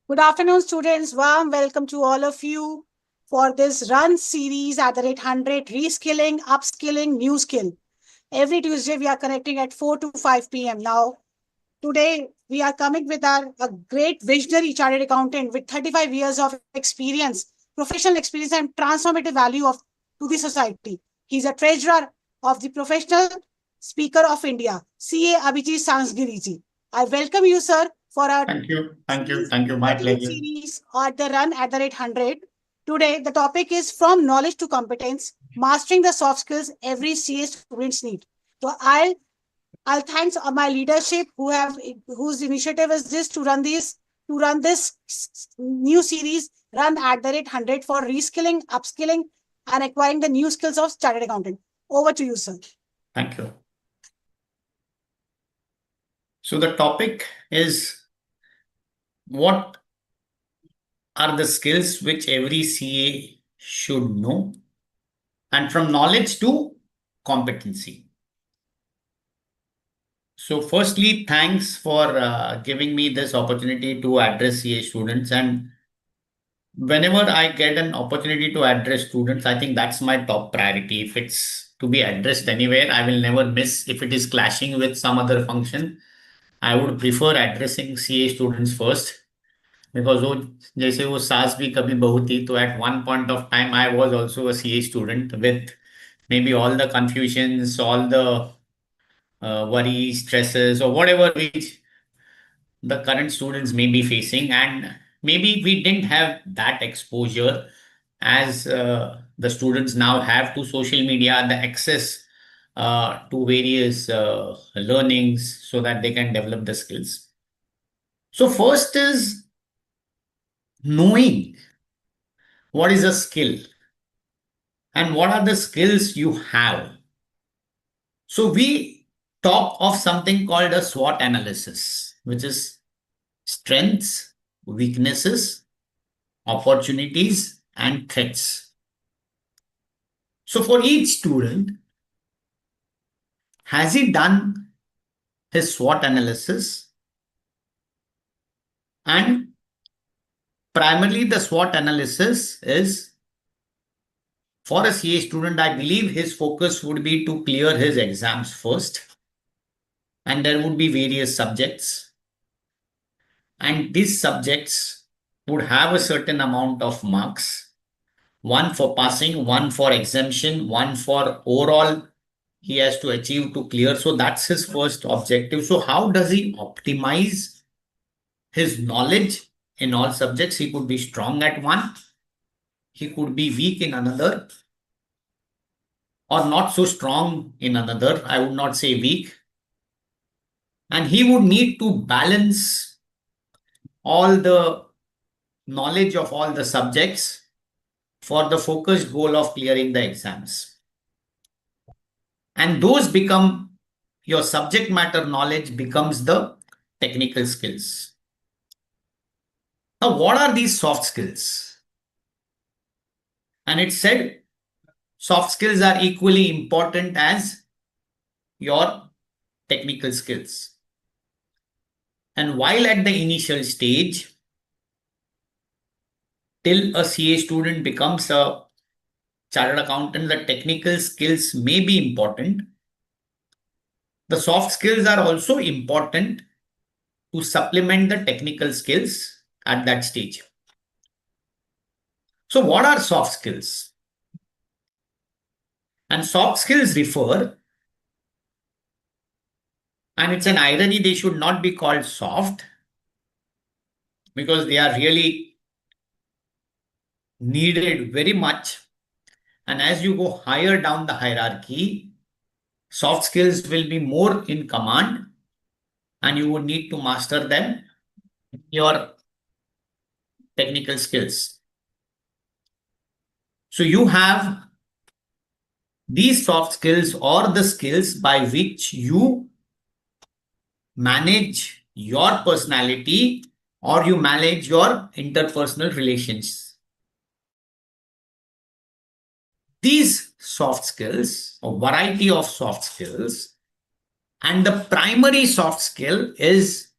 Good afternoon, students. Warm welcome to all of you for this run series at the rate 100 reskilling, upskilling, new skill. Every Tuesday, we are connecting at 4 to 5 p.m. Now, today, we are coming with a great visionary chartered accountant with 35 years of experience, professional experience, and transformative value to the society. He's a treasurer of the Professional Speaker of India, CA Abhijit Sansgiriji. I welcome you, sir, for our Thank you. Thank you. series, Thank you. My 13th pleasure. series at the run at the rate 100. Today, the topic is from knowledge to competence, mastering the soft skills every CA students need. So I'll thanks my leadership whose initiative is this to run this new series run at the rate 100 for reskilling, upskilling, and acquiring the new skills of chartered accounting. Over to you, sir. Thank you. So the topic is, what are the skills which every CA should know? And from knowledge to competency. So firstly, thanks for giving me this opportunity to address CA students. And whenever I get an opportunity to address students, I think that's my top priority. If it's to be addressed anywhere, I will never miss. If it is clashing with some other function, I would prefer addressing CA students first, because वो जैसे वो सास भी कभी बहू थी, तो at one point of time I was also a CA student with maybe all the confusions, all the worries, stresses, or whatever which the current students may be facing, and maybe we didn't have that exposure as the students now have to social media, the access to various learnings so that they can develop the skills. So first is knowing what is a skill and what are the skills you have. So we talk of something called a SWOT analysis, which is strengths, weaknesses, opportunities, and threats. So for each student, has he done his SWOT analysis? And primarily the SWOT analysis is, for a CA student, I believe his focus would be to clear his exams first. And there would be various subjects. And these subjects would have a certain amount of marks, one for passing, one for exemption, one for overall he has to achieve to clear. So that's his first objective. So how does he optimize his knowledge in all subjects? He could be strong at one, he could be weak in another, or not so strong in another. I would not say weak. And he would need to balance all the knowledge of all the subjects for the focused goal of clearing the exams. And those become, your subject matter knowledge becomes the technical skills. Now, what are these soft skills? And it said soft skills are equally important as your technical skills. And while at the initial stage, till a CA student becomes a chartered accountant, the technical skills may be important. The soft skills are also important to supplement the technical skills at that stage. So, what are soft skills? And soft skills refer, and it's an irony, they should not be called soft because they are really needed very much. And as you go higher down the hierarchy, soft skills will be more in command and you would need to master them, your technical skills. So you have these soft skills, or the skills by which you manage your personality or you manage your interpersonal relations. These soft skills, a variety of soft skills, and the primary soft skill is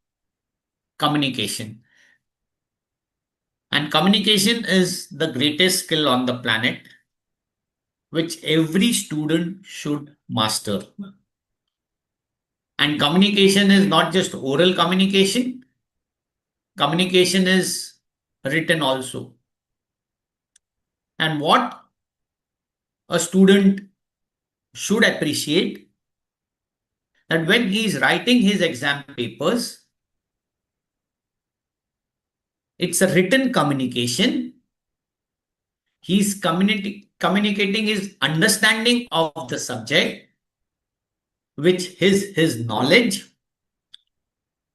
communication. And communication is the greatest skill on the planet, which every student should master. And communication is not just oral communication, communication is written also. And what a student should appreciate that when he is writing his exam papers, it's a written communication. He's communicating his understanding of the subject, which is his knowledge,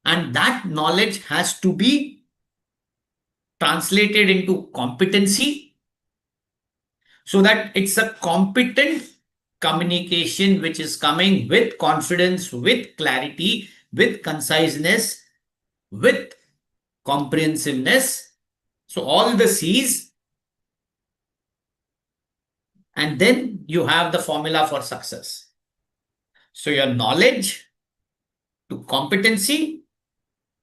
and that knowledge has to be translated into competency so that it's a competent communication which is coming with confidence, with clarity, with conciseness, with comprehensiveness. So, all the C's, and then you have the formula for success. So, your knowledge to competency,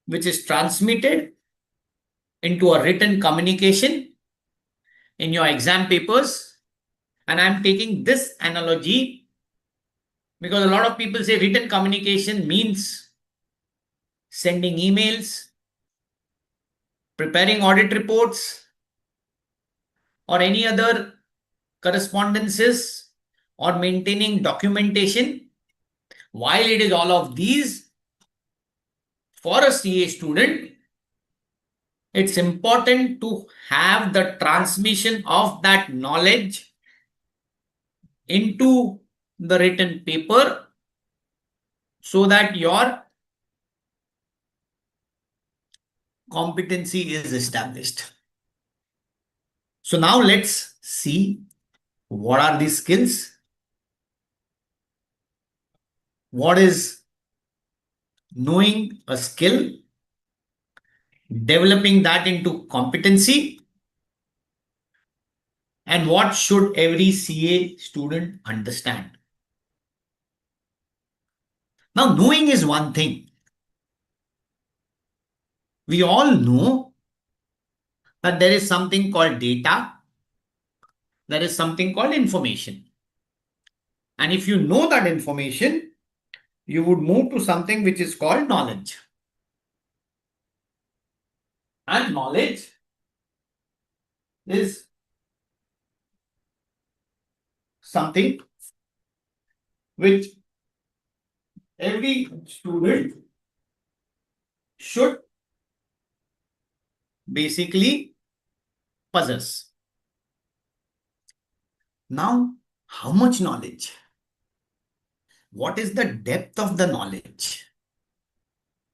which is transmitted into a written communication in your exam papers. And I'm taking this analogy because a lot of people say written communication means sending emails, preparing audit reports, or any other correspondences, or maintaining documentation. While it is all of these, for a CA student, it's important to have the transmission of that knowledge into the written paper so that your competency is established. So now let's see what are these skills, what is knowing a skill, developing that into competency, and what should every CA student understand. Now, knowing is one thing. We all know that there is something called data, there is something called information. And if you know that information, you would move to something which is called knowledge. And knowledge is something which every student should basically possess. Now, how much knowledge? What is the depth of the knowledge?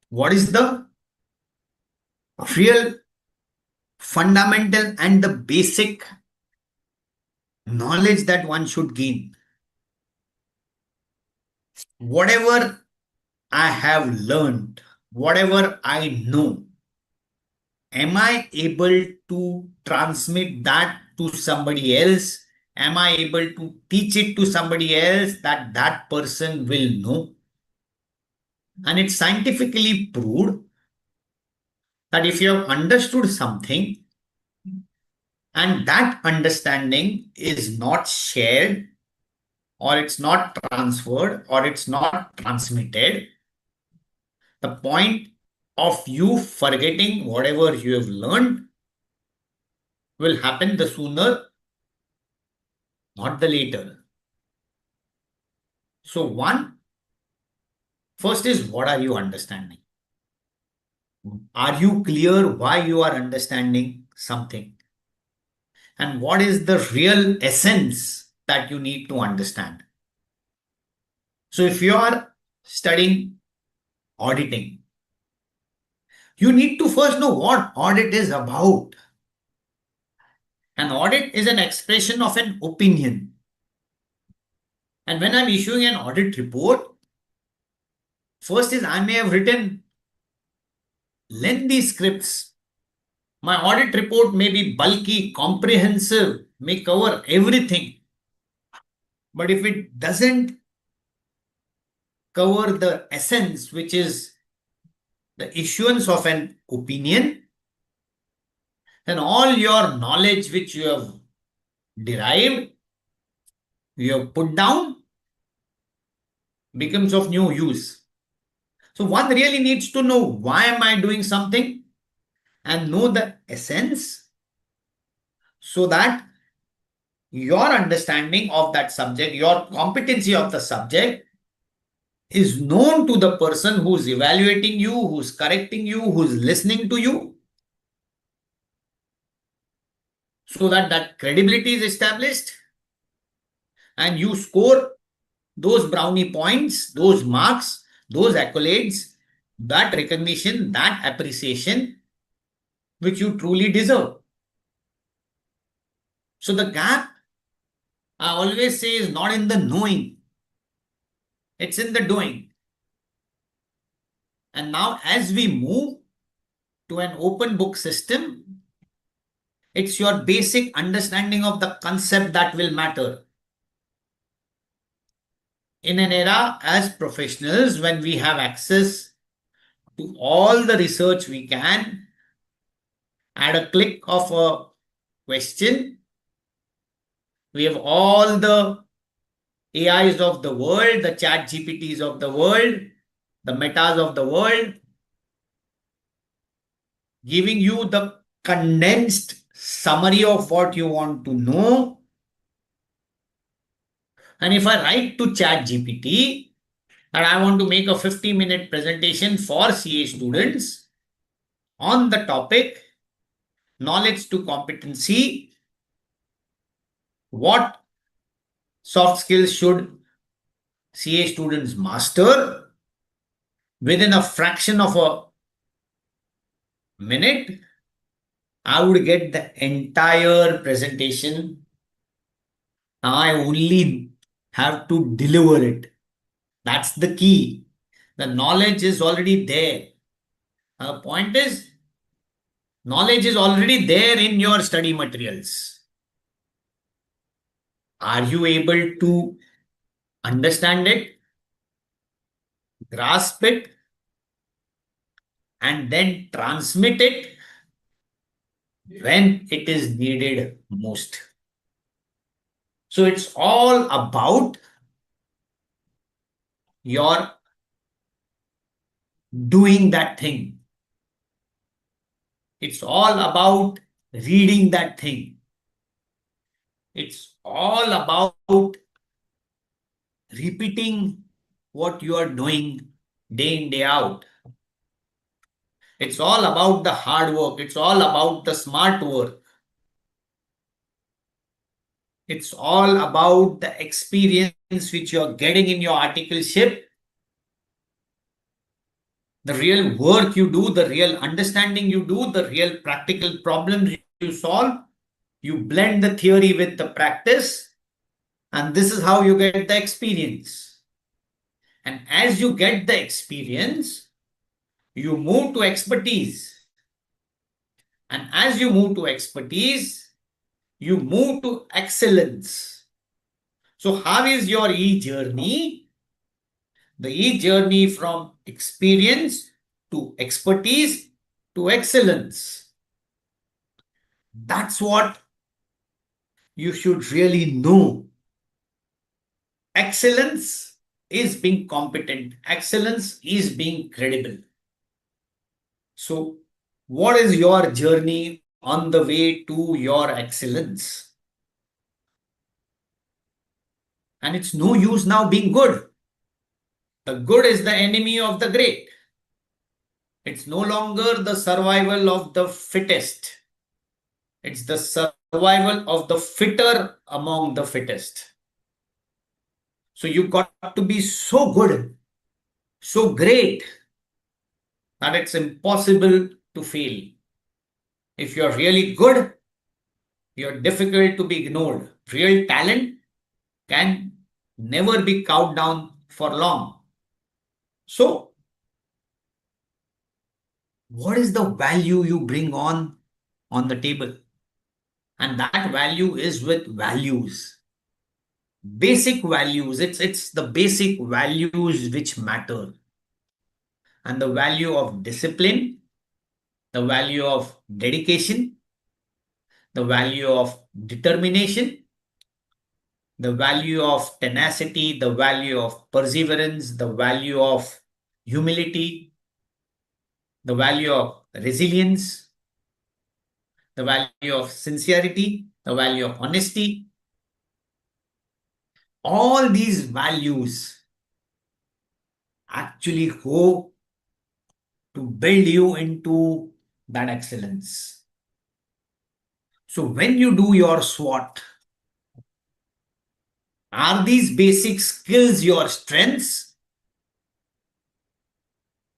What is the real fundamental and the basic knowledge that one should gain? Whatever I have learned, whatever I know, am I able to transmit that to somebody else? Am I able to teach it to somebody else that that person will know? And it's scientifically proved that if you have understood something and that understanding is not shared, or it's not transferred, or it's not transmitted, the point of you forgetting whatever you have learned will happen the sooner, not the later. So, first is, what are you understanding? Are you clear why you are understanding something? And what is the real essence that you need to understand? So, if you are studying auditing, you need to first know what audit is about. An audit is an expression of an opinion. And when I'm issuing an audit report, first is I may have written lengthy scripts. My audit report may be bulky, comprehensive, may cover everything. But if it doesn't cover the essence, which is the issuance of an opinion, then all your knowledge which you have derived, you have put down, becomes of no use. So one really needs to know why am I doing something and know the essence so that your understanding of that subject, your competency of the subject is known to the person who's evaluating you, who's correcting you, who's listening to you, so that that credibility is established and you score those brownie points, those marks, those accolades, that recognition, that appreciation which you truly deserve. So the gap, I always say, is not in the knowing, it's in the doing. And now, as we move to an open book system, it's your basic understanding of the concept that will matter. In an era as professionals, when we have access to all the research we can, at a click of a question, we have all the AIs of the world, the chat GPTs of the world, the metas of the world, giving you the condensed summary of what you want to know. And if I write to chat GPT that I want to make a 50-minute presentation for CA students on the topic knowledge to competency, what soft skills should CA students master, within a fraction of a minute, I would get the entire presentation. Now I only have to deliver it. That's the key. The knowledge is already there. The point is, knowledge is already there in your study materials. Are you able to understand it, grasp it, and then transmit it when it is needed most? So it's all about your doing that thing. It's all about reading that thing. It's all about repeating what you are doing day in, day out. It's all about the hard work. It's all about the smart work. It's all about the experience which you're getting in your articleship, the real work you do, the real understanding you do, the real practical problems you solve. You blend the theory with the practice, and this is how you get the experience. And as you get the experience, you move to expertise. And as you move to expertise, you move to excellence. So, how is your e journey? The e journey from experience to expertise to excellence. That's what you should really know. Excellence is being competent, excellence is being credible. So, what is your journey on the way to your excellence? And it's no use now being good. The good is the enemy of the great. It's no longer the survival of the fittest. It's the survival of the fitter among the fittest. So you got to be so good, so great, that it's impossible to fail. If you're really good, you're difficult to be ignored. Real talent can never be cowed down for long. So, what is the value you bring on the table? And that value is with values. Basic values. It's the basic values which matter. And the value of discipline, the value of dedication, the value of determination, the value of tenacity, the value of perseverance, the value of humility, the value of resilience, the value of sincerity, the value of honesty. All these values actually go to build you into that excellence. So when you do your SWOT, are these basic skills your strengths?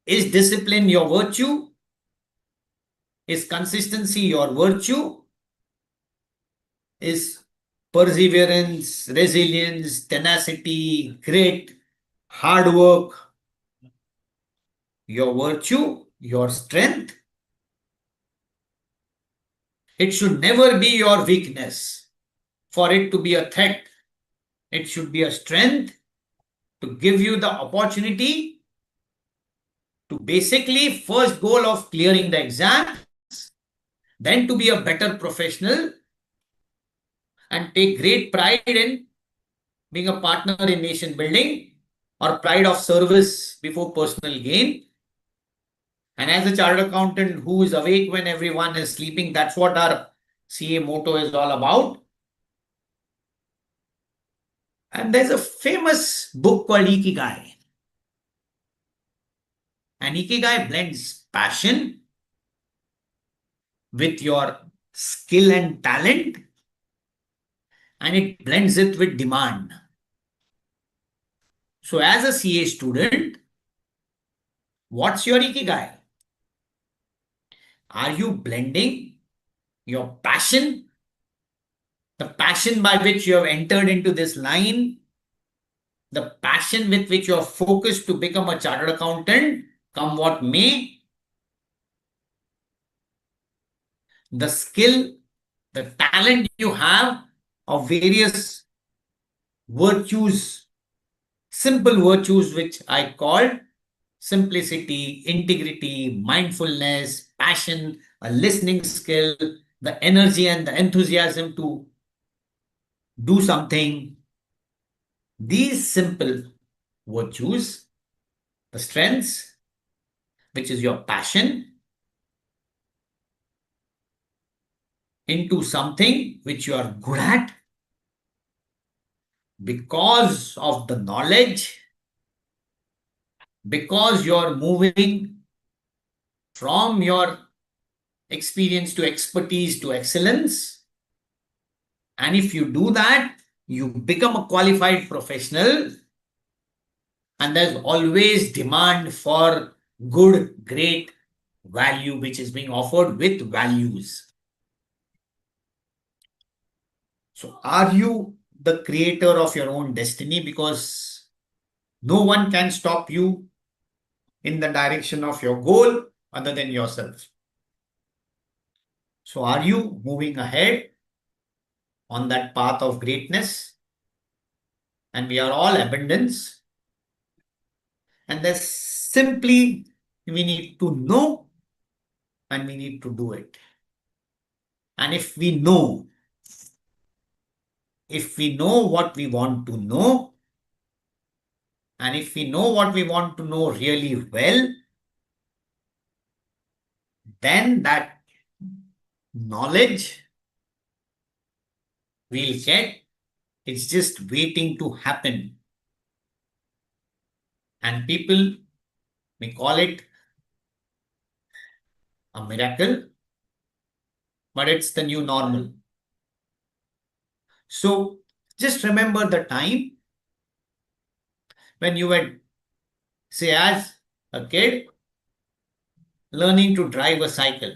Is discipline your virtue? Is consistency your virtue? Is perseverance, resilience, tenacity, grit, hard work your virtue, your strength? It should never be your weakness for it to be a threat. It should be a strength to give you the opportunity to basically first goal of clearing the exams, then to be a better professional and take great pride in being a partner in nation building or pride of service before personal gain. And as a chartered accountant who is awake when everyone is sleeping, that's what our CA motto is all about. And there's a famous book called Ikigai. And Ikigai blends passion with your skill and talent, and it blends it with demand. So, as a CA student, what's your Ikigai? Are you blending your passion, the passion by which you have entered into this line, the passion with which you are focused to become a chartered accountant, come what may, the skill, the talent you have of various virtues, simple virtues, which I called simplicity, integrity, mindfulness, passion, a listening skill, the energy and the enthusiasm to do something. These simple virtues, the strengths, which is your passion, into something which you are good at because of the knowledge, because you're moving from your experience to expertise to excellence. And if you do that, you become a qualified professional, and there's always demand for good, great value which is being offered with values. So, are you the creator of your own destiny? Because no one can stop you in the direction of your goal other than yourself. So, are you moving ahead on that path of greatness? And we are all abundance. And there's simply we need to know and we need to do it. And if we know what we want to know, and if we know what we want to know really well, then that knowledge we'll get. It's just waiting to happen. And people may call it a miracle, but it's the new normal. So just remember the time when you were, say, as a kid, learning to drive a cycle.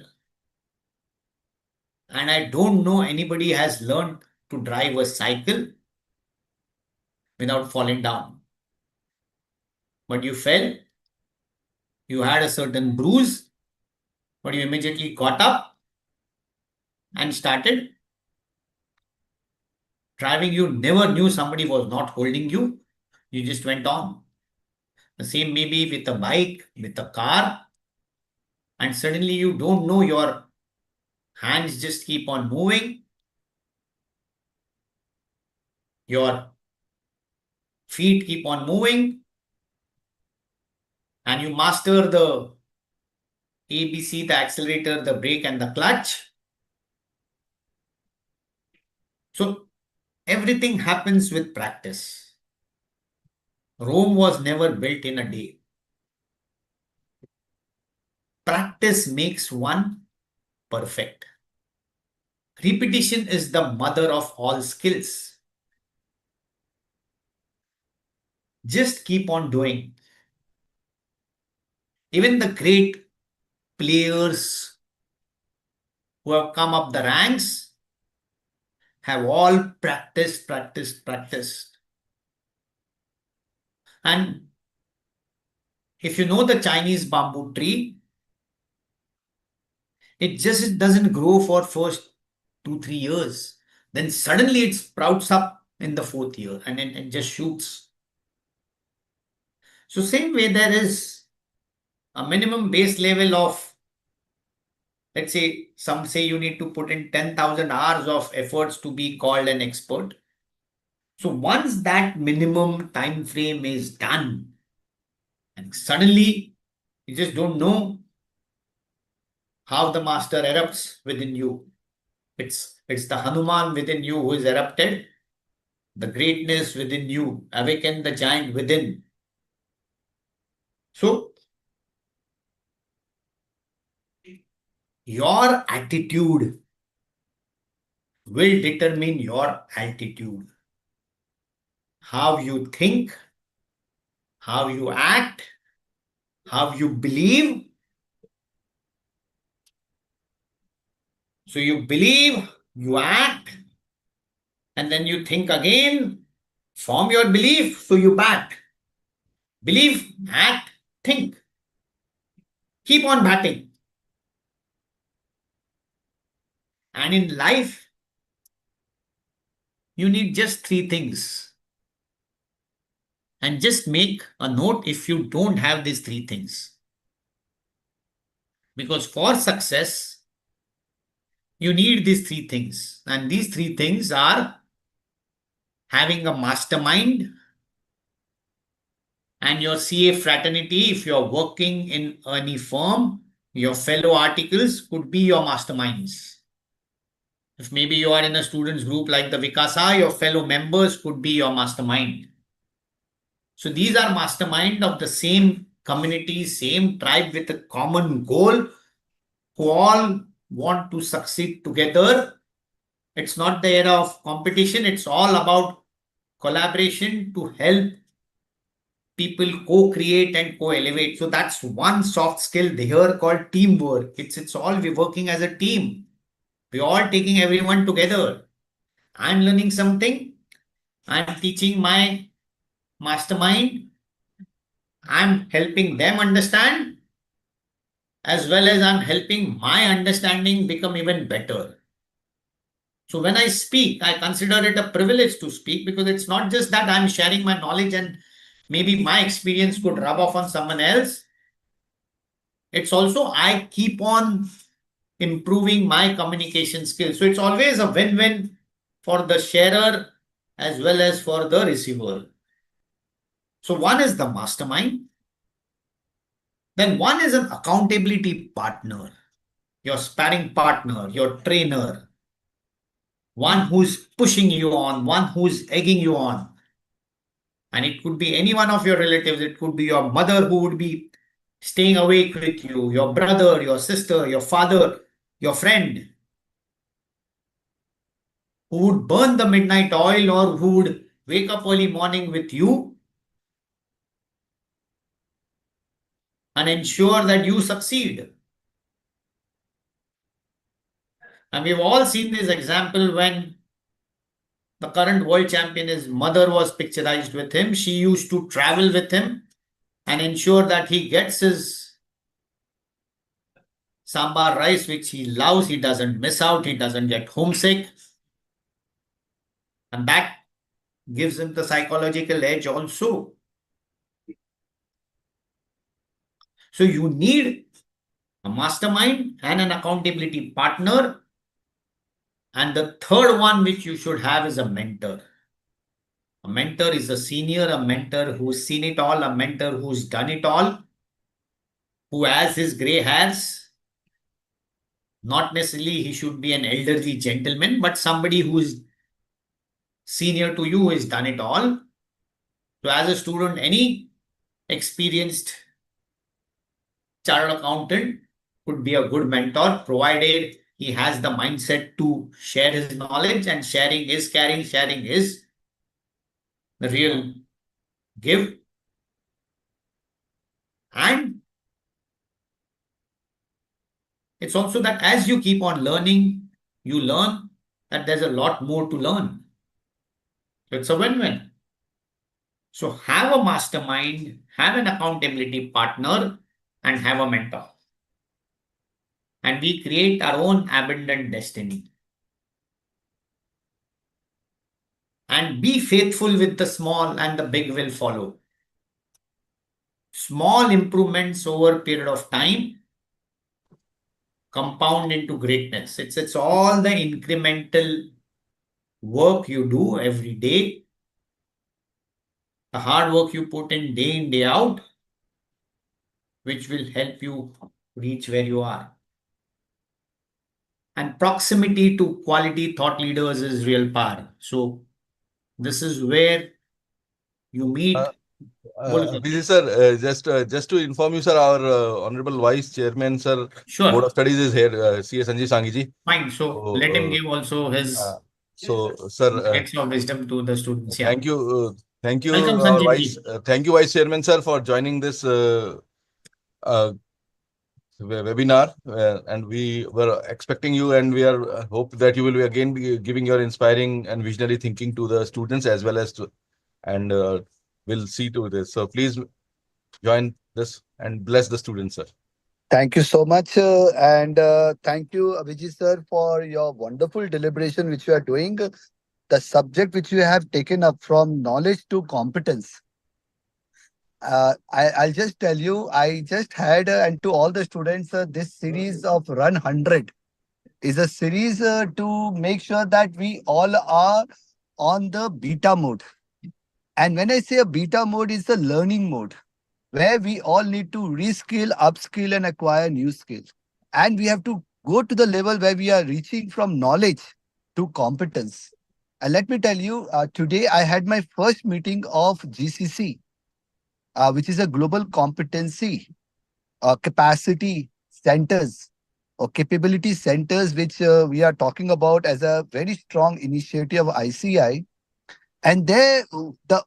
And I don't know anybody has learned to drive a cycle without falling down. But you fell, you had a certain bruise, but you immediately got up and started driving. You never knew somebody was not holding you. You just went on. The same maybe with a bike, with a car, and suddenly you don't know your Hands just keep on moving. Your feet keep on moving. And you master the ABC, the accelerator, the brake, and the clutch. So everything happens with practice. Rome was never built in a day. Practice makes one perfect. Repetition is the mother of all skills. Just keep on doing. Even the great players who have come up the ranks have all practiced. And if you know the Chinese bamboo tree, it just doesn't grow for first 2, 3 years. Then suddenly it sprouts up in the fourth year and it just shoots. So same way there is a minimum base level of, let's say, some say you need to put in 10,000 hours of efforts to be called an expert. So once that minimum time frame is done, and suddenly you just don't know how the master erupts within you. It's the Hanuman within you who is erupted, the greatness within you, awaken the giant within. So your attitude will determine your altitude. How you think, how you act, how you believe. So you believe, you act, and then you think again, form your belief, so you bat. Believe, act, think. Keep on batting. And in life, you need just three things. And just make a note if you don't have these three things. Because for success, you need these three things. And these three things are having a mastermind and your CA fraternity. If you're working in any firm, your fellow articles could be your masterminds. If maybe you are in a students group like the Vikasa, your fellow members could be your mastermind. So these are mastermind of the same community, same tribe with a common goal, who all want to succeed together. It's not the era of competition. It's all about collaboration to help people co-create and co-elevate. So that's one soft skill here called teamwork. It's all we're working as a team. We're all taking everyone together. I'm learning something. I'm teaching my mastermind. I'm helping them understand, as well as I'm helping my understanding become even better. So when I speak, I consider it a privilege to speak, because it's not just that I'm sharing my knowledge and maybe my experience could rub off on someone else. It's also I keep on improving my communication skills. So it's always a win-win for the sharer as well as for the receiver. So one is the mastermind. Then one is an accountability partner, your sparring partner, your trainer, one who's pushing you on, one who's egging you on. And it could be any one of your relatives. It could be your mother who would be staying awake with you, your brother, your sister, your father, your friend, who would burn the midnight oil or who would wake up early morning with you and ensure that you succeed. And we've all seen this example when the current world champion, his mother was picturized with him. She used to travel with him and ensure that he gets his sambar rice, which he loves. He doesn't miss out. He doesn't get homesick. And that gives him the psychological edge also. So you need a mastermind and an accountability partner And the third one which you should have is a mentor. A mentor is a senior, a mentor who's seen it all, a mentor who's done it all, who has his gray hairs. Not necessarily he should be an elderly gentleman, but somebody who's senior to you, has done it all. So, as a student, any experienced chartered accountant could be a good mentor, provided he has the mindset to share his knowledge, and sharing is caring, sharing is the real give. And it's also that as you keep on learning, you learn that there's a lot more to learn. So it's a win-win. So have a mastermind, have an accountability partner, and have a mentor. And we create our own abundant destiny. And be faithful with the small, and the big will follow. Small improvements over a period of time compound into greatness. It's all the incremental work you do every day, the hard work you put in, day out, which will help you reach where you are. And proximity to quality thought leaders is real power. So this is where you Uh, meet. Bolo sir. Abhijit sir, just to inform you, sir, our Honorable Vice Chairman, sir, Board of Sure, Studies is here, C.A. Sanjeev Sanghi ji. fine. So let him So, give also uh, his sir, nuggets of wisdom to the students. Yeah. thank you, Welcome, our Sanjeev Vice, ji. thank you, Vice Chairman, sir, for joining this uh, webinar. And we were expecting you, and we are hope that you will be again be giving your inspiring and visionary thinking to the students as well as to, and we'll see to this. So please join this and bless the students, sir. Thank you so much. And thank you, Abhijit sir, for your wonderful deliberation which you are doing. The subject which you have taken up from knowledge to competence. I'll just tell you, I just had, and to all the students, this series of Run 100 is a series to make sure that we all are on the beta mode. And when I say a beta mode, it's the learning mode where we all need to reskill, upskill, and acquire new skills. And we have to go to the level where we are reaching from knowledge to competence. And let me tell you, today I had my first meeting of GCC, which is a global competency capacity centers or capability centers, which we are talking about as a very strong initiative of ICI. And there, the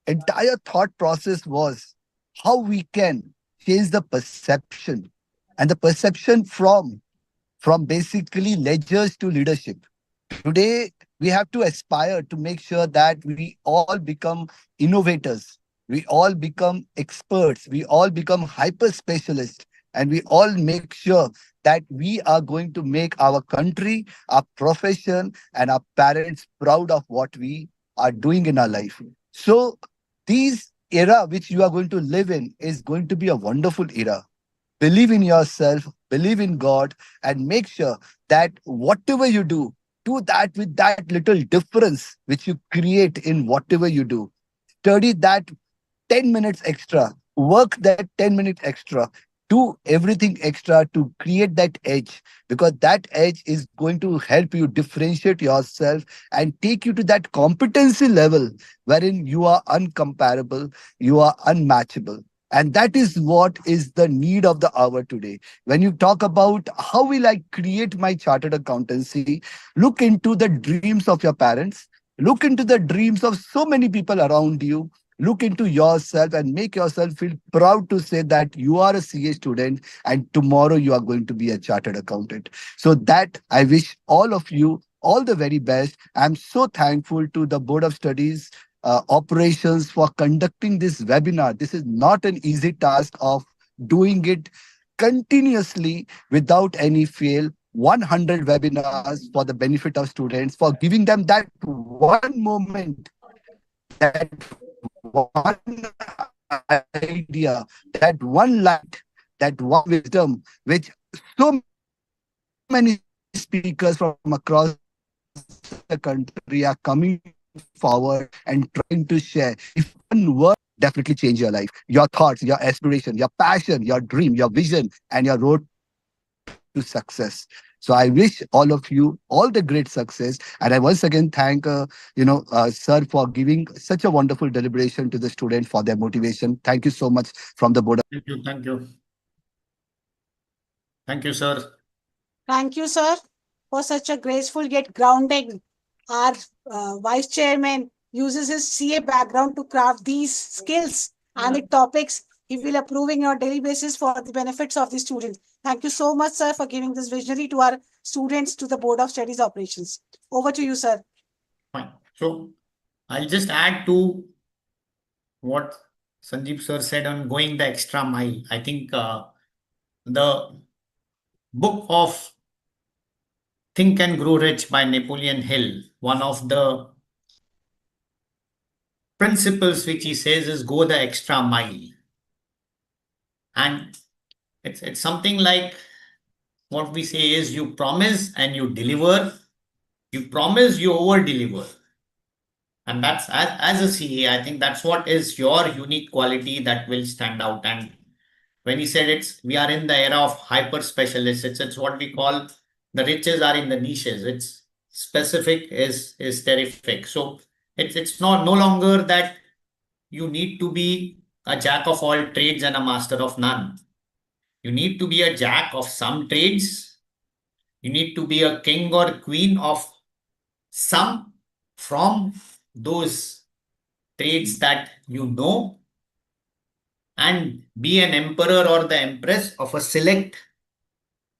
entire thought process was how we can change the perception and the perception from basically ledgers to leadership. Today, we have to aspire to make sure that we all become innovators, we all become experts, we all become hyper specialists, and we all make sure that we are going to make our country, our profession, and our parents proud of what we are doing in our life. So, these era which you are going to live in is going to be a wonderful era. Believe in yourself, believe in God, and make sure that whatever you do that with that little difference which you create in whatever you do. Study that 10 minutes extra, work that 10 minutes extra, do everything extra to create that edge, because that edge is going to help you differentiate yourself and take you to that competency level wherein you are uncomparable, you are unmatchable. And that is what is the need of the hour today. When you talk about how will I create my chartered accountancy, look into the dreams of your parents, look into the dreams of so many people around you. Look into yourself and make yourself feel proud to say that you are a CA student and tomorrow you are going to be a chartered accountant. So that I wish all of you all the very best. I'm so thankful to the Board of Studies operations for conducting this webinar. This is not an easy task of doing it continuously without any fail. 100 webinars for the benefit of students, for giving them that one moment, that one idea, that one light, that one wisdom, which so many speakers from across the world have shared. the country are coming forward and trying to share. If one word definitely change your life, your thoughts, your aspiration, your passion, your dream, your vision, and your road to success. So I wish all of you all the great success. And I once again thank, sir, for giving such a wonderful deliberation to the student for their motivation. Thank you so much from the board. Thank you. Thank you. Thank you, sir. Thank you, sir, for such a graceful yet grounding. Our vice chairman uses his CA background to craft these skills and the topics he will approving on a daily basis for the benefits of the students. Thank you so much, sir, for giving this visionary to our students to the Board of Studies Operations. Over to you, sir. Fine. So I'll just add to what Sanjeev sir said on going the extra mile. I think the book of Think and Grow Rich by Napoleon Hill, one of the principles which he says is go the extra mile. And it's something like what we say is you promise and you deliver. You promise, you over deliver. And that's as a CA, I think that's what is your unique quality that will stand out. And when he said we are in the era of hyper specialists, it's what we call the riches are in the niches. It's specific is terrific. So it's not no longer that you need to be a jack of all trades and a master of none. You need to be a jack of some trades. You need to be a king or queen of some from those trades that you know, and be an emperor or the empress of a select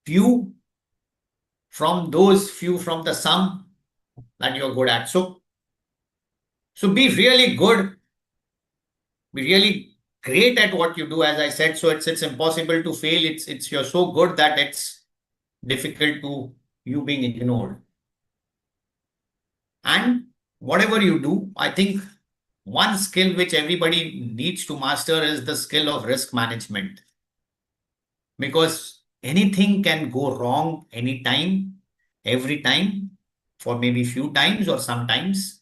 few from those few from the sum that you're good at. So be really good, be really great at what you do, as I said. So it's impossible to fail. It's you're so good that it's difficult to you being ignored. And whatever you do, I think one skill which everybody needs to master is the skill of risk management. Because anything can go wrong anytime, every time, for maybe few times or sometimes.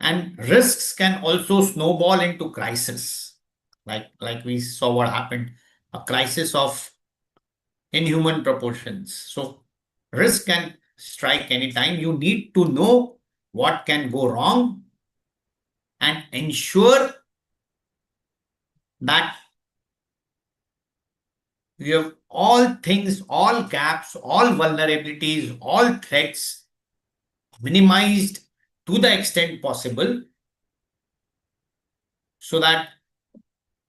And risks can also snowball into crisis. Like we saw what happened, a crisis of inhuman proportions. So risk can strike anytime. You need to know what can go wrong and ensure that you have all things, all gaps, all vulnerabilities, all threats minimized to the extent possible so that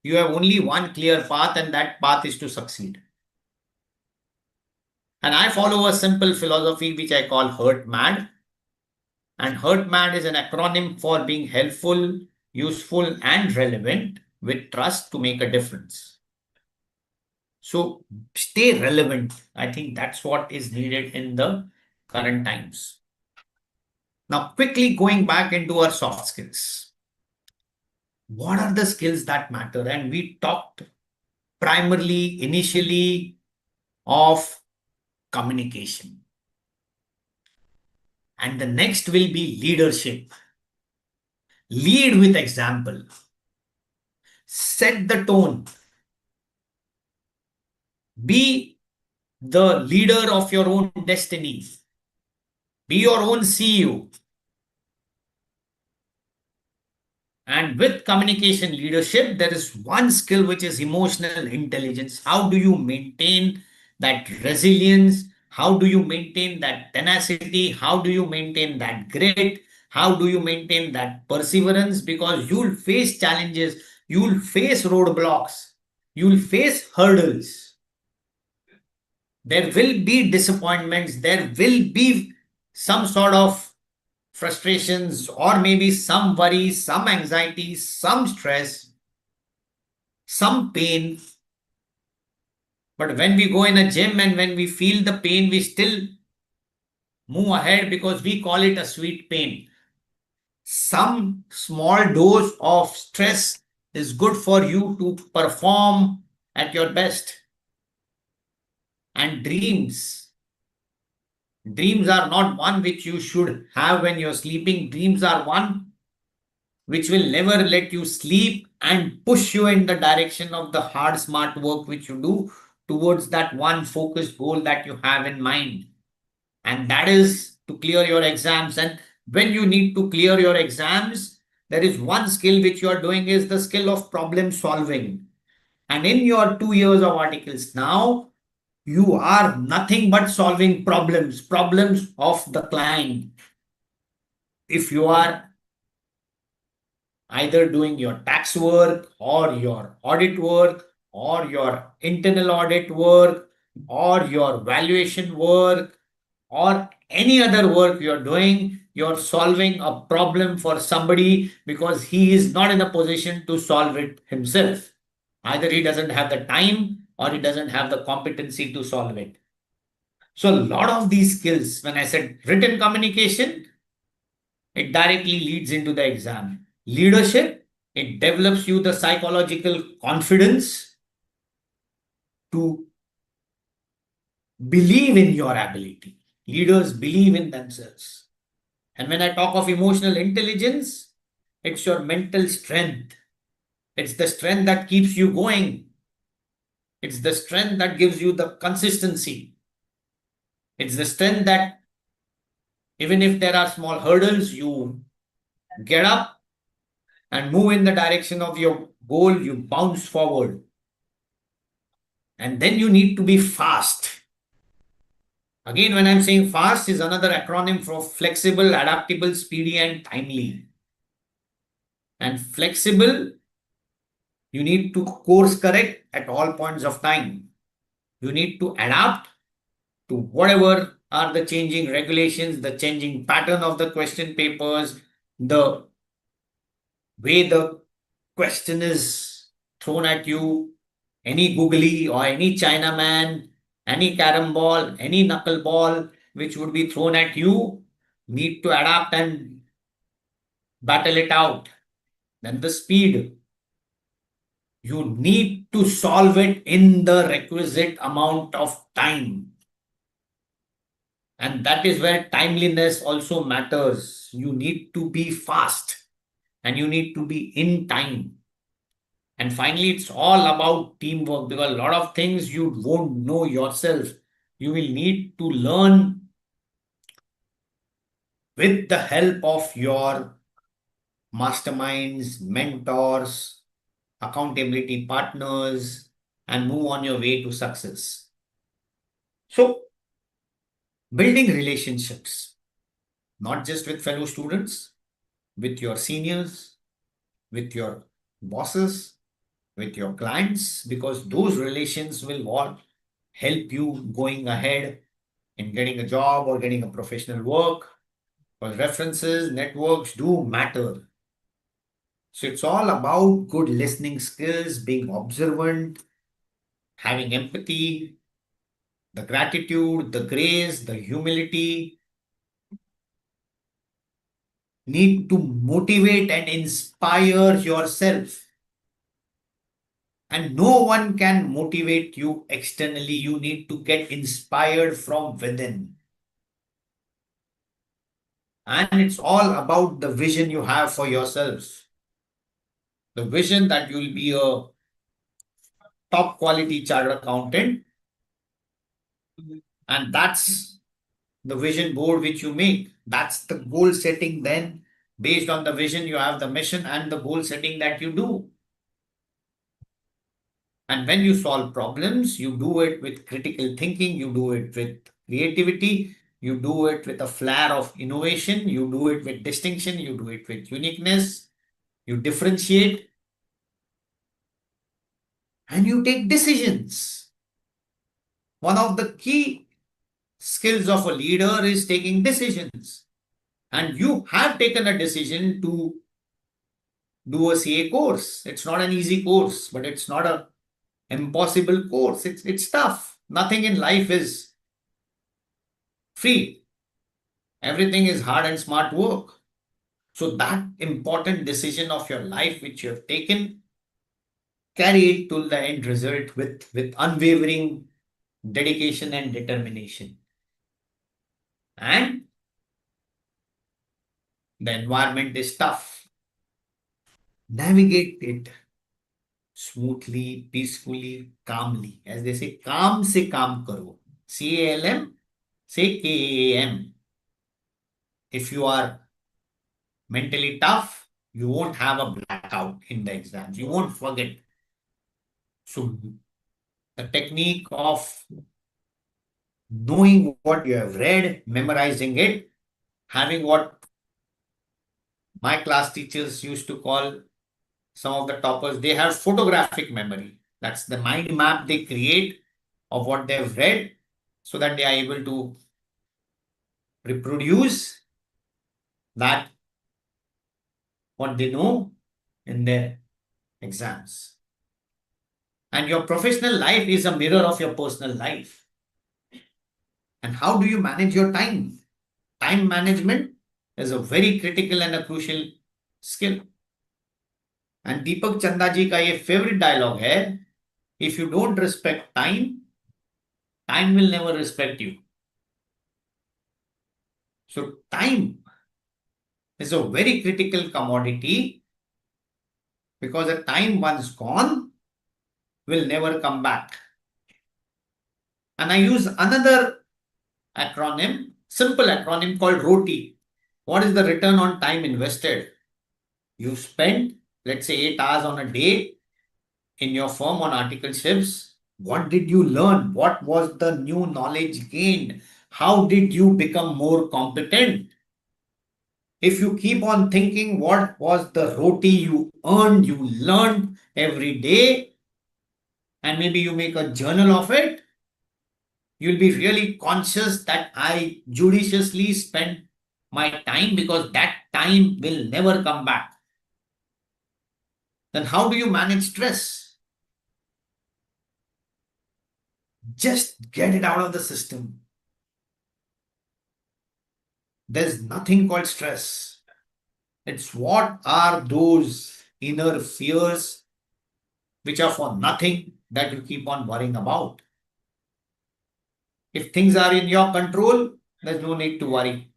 you have only one clear path, and that path is to succeed. And I follow a simple philosophy which I call hurt mad. And hurt mad is an acronym for being helpful, useful, and relevant with trust to make a difference. So stay relevant. I think that's what is needed in the current times. Now, quickly going back into our soft skills. What are the skills that matter? And we talked primarily, initially, of communication. And the next will be leadership. Lead with example. Set the tone. Be the leader of your own destiny. Be your own CEO. And with communication leadership, there is one skill which is emotional intelligence. How do you maintain that resilience? How do you maintain that tenacity? How do you maintain that grit? How do you maintain that perseverance? Because you'll face challenges, you'll face roadblocks, you'll face hurdles. There will be disappointments, there will be some sort of frustrations, or maybe some worries, some anxiety, some stress, some pain. But when we go in a gym and when we feel the pain, we still move ahead because we call it a sweet pain. Some small dose of stress is good for you to perform at your best. And dreams Dreams are not one which you should have when you're sleeping. Dreams are one which will never let you sleep and push you in the direction of the hard, smart work which you do towards that one focused goal that you have in mind. And that is to clear your exams. And when you need to clear your exams, there is one skill which you are doing is the skill of problem solving. And in your 2 years of articles now, you are nothing but solving problems of the client. If you are either doing your tax work or your audit work or your internal audit work or your valuation work or any other work you're doing, you're solving a problem for somebody because he is not in a position to solve it himself. Either he doesn't have the time or he doesn't have the competency to solve it. So, a lot of these skills, when I said written communication, it directly leads into the exam. Leadership, it develops you the psychological confidence to believe in your ability. Leaders believe in themselves. And when I talk of emotional intelligence, it's your mental strength. It's the strength that keeps you going. It's the strength that gives you the consistency. It's the strength that even if there are small hurdles, you get up and move in the direction of your goal, you bounce forward. And then you need to be fast. Again, when I'm saying fast is another acronym for flexible, adaptable, speedy, and timely. And flexible, you need to course correct at all points of time. You need to adapt to whatever are the changing regulations, the changing pattern of the question papers, the way the question is thrown at you, any googly or any Chinaman, any carom ball, any knuckleball which would be thrown at you, need to adapt and battle it out. Then the speed. You need to solve it in the requisite amount of time. And that is where timeliness also matters. You need to be fast and you need to be in time. And finally, it's all about teamwork because a lot of things you won't know yourself. You will need to learn with the help of your masterminds, mentors, accountability partners, and move on your way to success. So, building relationships, not just with fellow students, with your seniors, with your bosses, with your clients, because those relations will what help you going ahead in getting a job or getting a professional work. Because references, networks do matter. So it's all about good listening skills, being observant, having empathy, the gratitude, the grace, the humility, need to motivate and inspire yourself. And no one can motivate you externally. You need to get inspired from within. And it's all about the vision you have for yourselves. The vision that you'll be a top quality chartered accountant. And that's the vision board which you make. That's the goal setting. Then, based on the vision, you have the mission and the goal setting that you do. And when you solve problems, you do it with critical thinking, you do it with creativity, you do it with a flair of innovation, you do it with distinction, you do it with uniqueness, you differentiate, and you take decisions. One of the key skills of a leader is taking decisions. And you have taken a decision to do a CA course. It's not an easy course, but it's not a impossible course. It's tough. Nothing in life is free. Everything is hard and smart work. So that important decision of your life which you have taken, carry it to the end result with unwavering dedication and determination. and the environment is tough. Navigate it smoothly, peacefully, calmly. As they say, calm se kaam karo. CALM, say KAM. If you are mentally tough, you won't have a blackout in the exams. You won't forget. So the technique of knowing what you have read, memorizing it, having what my class teachers used to call, some of the toppers, they have photographic memory. That's the mind map they create of what they've read so that they are able to reproduce that what they know in their exams. And your professional life is a mirror of your personal life. And how do you manage your time? Time management is a very critical and a crucial skill. And दीपक चंदा जी का ये favourite dialogue है, if you don't respect time, time will never respect you. So time is a very critical commodity because the time once gone will never come back. And I use another acronym, simple acronym called ROTI. What is the return on time invested? You spend, let's say, 8 hours on a day in your firm on articleships. What did you learn? What was the new knowledge gained? How did you become more competent? If you keep on thinking what was the roti you earned, you learned every day, and maybe you make a journal of it, you'll be really conscious that I judiciously spent my time because that time will never come back. Then how do you manage stress? Just get it out of the system. There's nothing called stress. It's what are those inner fears which are for nothing that you keep on worrying about. If things are in your control, there's no need to worry.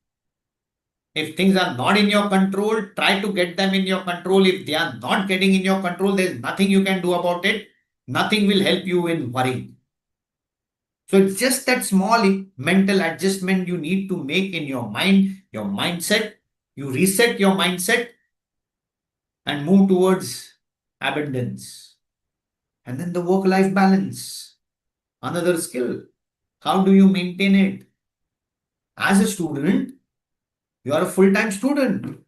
If things are not in your control, try to get them in your control. If they are not getting in your control, there's nothing you can do about it. Nothing will help you in worrying. So it's just that small mental adjustment you need to make in your mind, your mindset. You reset your mindset and move towards abundance. And then the work-life balance, another skill. How do you maintain it? As a student, you are a full-time student.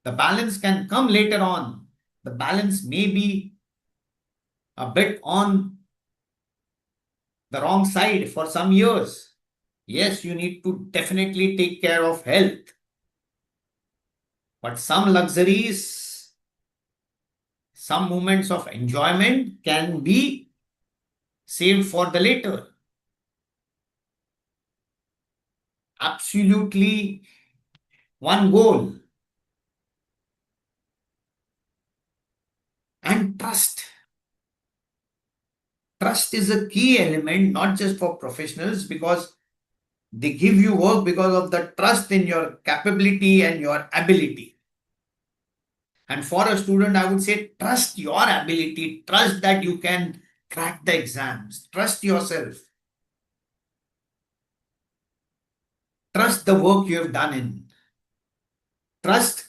The balance can come later on. The balance may be a bit on the wrong side for some years. Yes, you need to definitely take care of health. But some luxuries, some moments of enjoyment can be saved for the later. Absolutely one goal. And trust. Trust is a key element, not just for professionals, because they give you work because of the trust in your capability and your ability. And for a student, I would say trust your ability, trust that you can crack the exams, trust yourself, trust the work you have done in, trust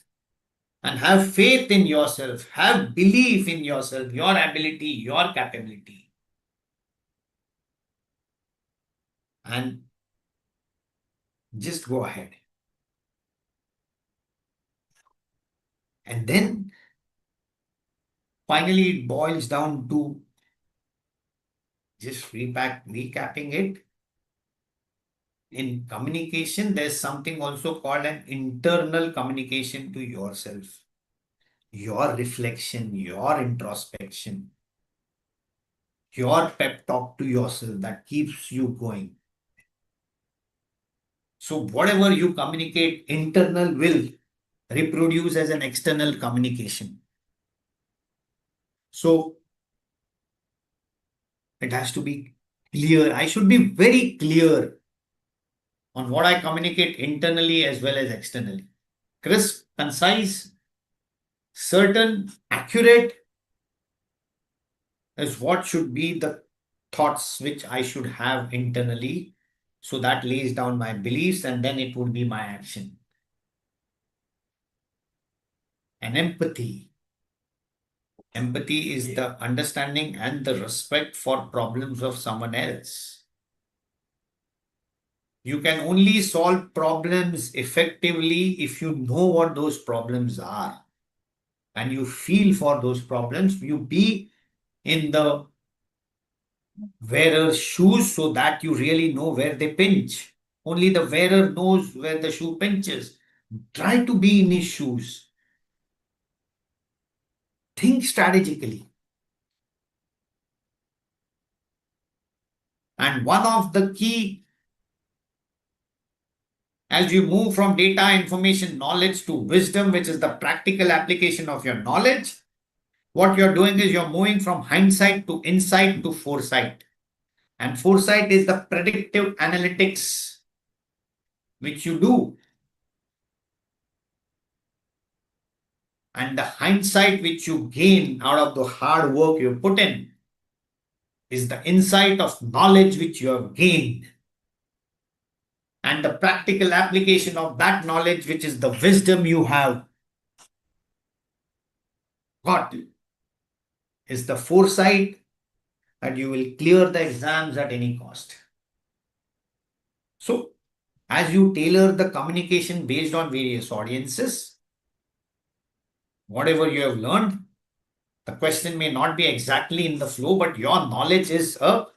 and have faith in yourself, have belief in yourself, your ability, your capability. And just go ahead. And then finally, it boils down to just recapping it. In communication, there's something also called an internal communication to yourself, your reflection, your introspection, your pep talk to yourself that keeps you going. So whatever you communicate internal will reproduce as an external communication. So it has to be clear. I should be very clear on what I communicate internally as well as externally. Crisp, concise, certain, accurate is what should be the thoughts which I should have internally. So that lays down my beliefs and then it would be my action. And empathy. Empathy is the understanding and the respect for problems of someone else. You can only solve problems effectively if you know what those problems are and you feel for those problems. You be in the wearer's shoes so that you really know where they pinch. Only the wearer knows where the shoe pinches. Try to be in his shoes. Think strategically. And one of the key, as you move from data, information, knowledge to wisdom, which is the practical application of your knowledge, what you're doing is you're moving from hindsight to insight to foresight. And foresight is the predictive analytics which you do. And the hindsight which you gain out of the hard work you put in is the insight of knowledge which you have gained. And the practical application of that knowledge, which is the wisdom you have got, is the foresight that you will clear the exams at any cost. So, as you tailor the communication based on various audiences, whatever you have learned, the question may not be exactly in the flow, but your knowledge is a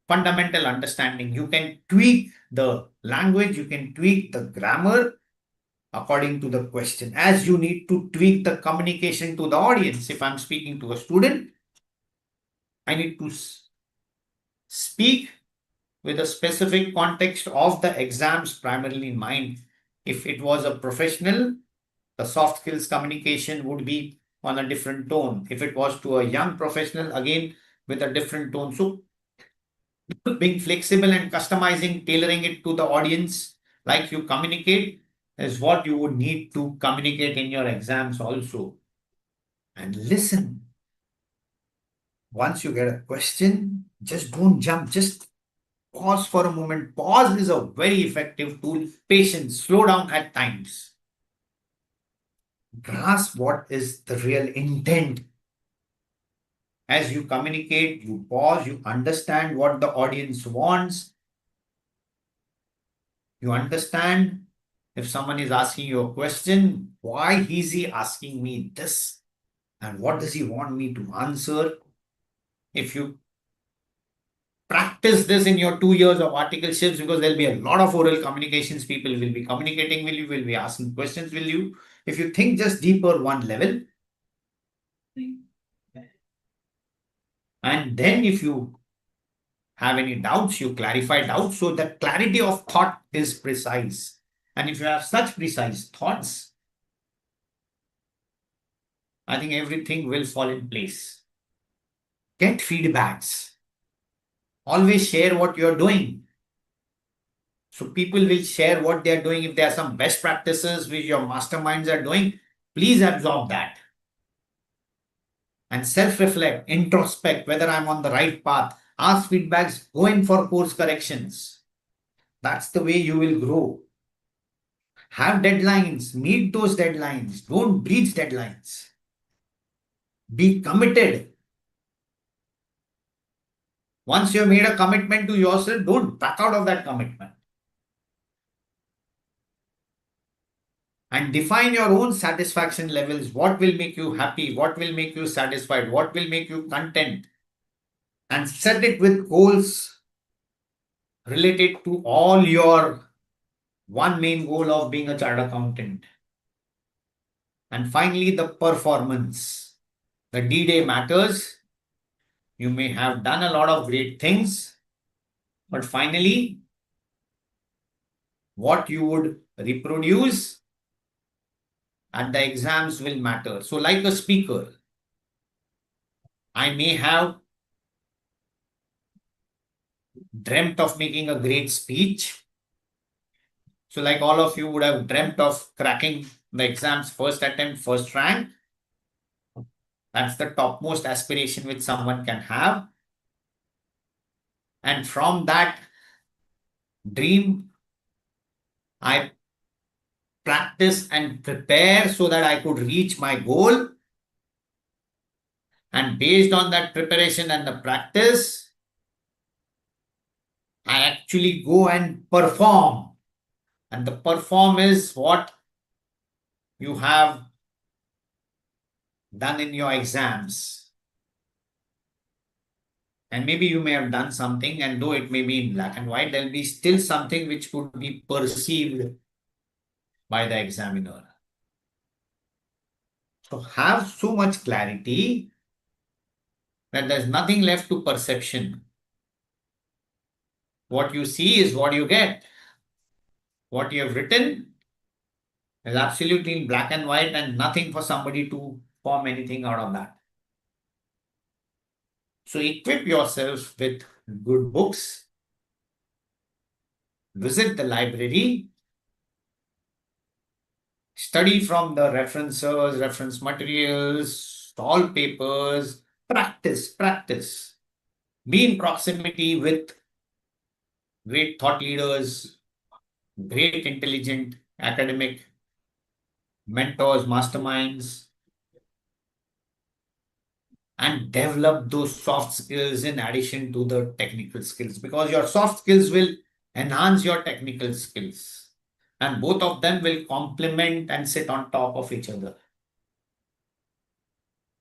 fundamental understanding. You can tweak the language, you can tweak the grammar according to the question, as you need to tweak the communication to the audience. If I'm speaking to a student, I need to speak with a specific context of the exams primarily in mind. If it was a professional, the soft skills communication would be on a different tone. If it was to a young professional, again with a different tone. So being flexible and customizing, tailoring it to the audience like you communicate is what you would need to communicate in your exams also. And listen. Once you get a question, just don't jump, just pause for a moment. Pause is a very effective tool. Patience, slow down at times. Grasp what is the real intent. As you communicate, you pause, you understand what the audience wants. You understand if someone is asking you a question, why is he asking me this? And what does he want me to answer? If you practice this in your 2 years of articleships, because there'll be a lot of oral communications, people will be communicating with you, will be asking questions with you. If you think just deeper one level, and then if you have any doubts, you clarify doubts so that clarity of thought is precise. And if you have such precise thoughts, I think everything will fall in place. Get feedbacks. Always share what you're doing. So people will share what they're doing. If there are some best practices which your masterminds are doing, please absorb that. And self-reflect, introspect whether I'm on the right path. Ask feedbacks, go in for course corrections. That's the way you will grow. Have deadlines, meet those deadlines. Don't breach deadlines. Be committed. Once you've made a commitment to yourself, don't back out of that commitment. And define your own satisfaction levels. What will make you happy? What will make you satisfied? What will make you content? And set it with goals related to all your one main goal of being a chartered accountant. And finally, the performance. The D-Day matters. You may have done a lot of great things, but finally, what you would reproduce at the exams will matter. So like a speaker, I may have dreamt of making a great speech. So like all of you would have dreamt of cracking the exams first attempt, first rank. That's the topmost aspiration which someone can have. And from that dream, I practice and prepare so that I could reach my goal. And based on that preparation and the practice, I actually go and perform. And the perform is what you have done in your exams. And maybe you may have done something, and though it may be in black and white, there'll be still something which could be perceived by the examiner. So have so much clarity that there's nothing left to perception. What you see is what you get. What you have written is absolutely in black and white and nothing for somebody to form anything out of that. So equip yourself with good books, visit the library, study from the references, reference materials, all papers, practice. Be in proximity with great thought leaders, great intelligent academic mentors, masterminds, and develop those soft skills in addition to the technical skills, because your soft skills will enhance your technical skills and both of them will complement and sit on top of each other.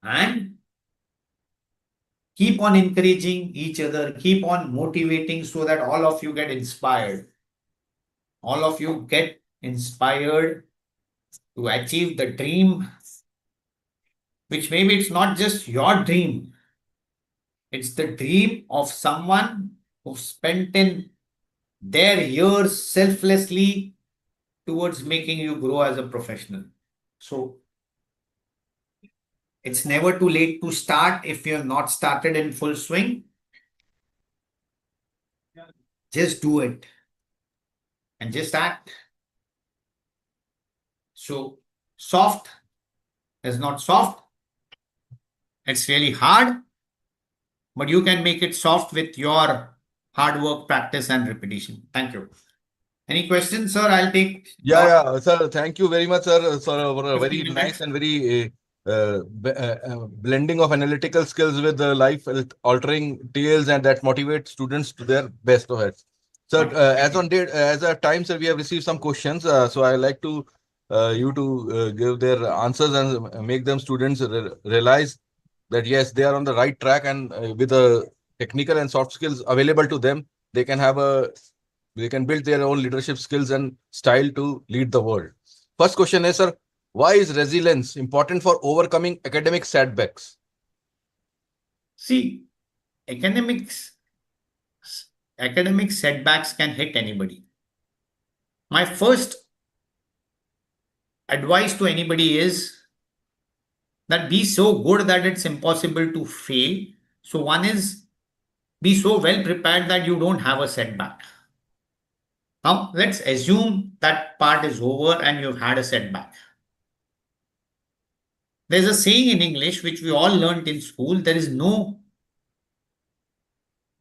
And keep on encouraging each other, keep on motivating so that all of you get inspired. All of you get inspired to achieve the dream, which maybe it's not just your dream, it's the dream of someone who spent in their years selflessly towards making you grow as a professional. So it's never too late to start if you have not started in full swing. Just do it and just act. So soft is not soft. It's really hard, but you can make it soft with your hard work, practice, and repetition. Thank you. Any questions, sir? I'll take. Yeah, sir. Thank you very much, sir, for a 15 very minutes. nice and very blending of analytical skills with the life altering tales, and that motivate students to their best of it. Sir, as on date, as a time, sir, we have received some questions. So I like to you to give their answers and make them students realize that yes, they are on the right track, and with the technical and soft skills available to them, they can build their own leadership skills and style to lead the world. First question is, sir, why is resilience important for overcoming academic setbacks? See, academic setbacks can hit anybody. My first advice to anybody is that be so good that it's impossible to fail. So one is be so well prepared that you don't have a setback. Now let's assume that part is over and you've had a setback. There's a saying in English which we all learned in school.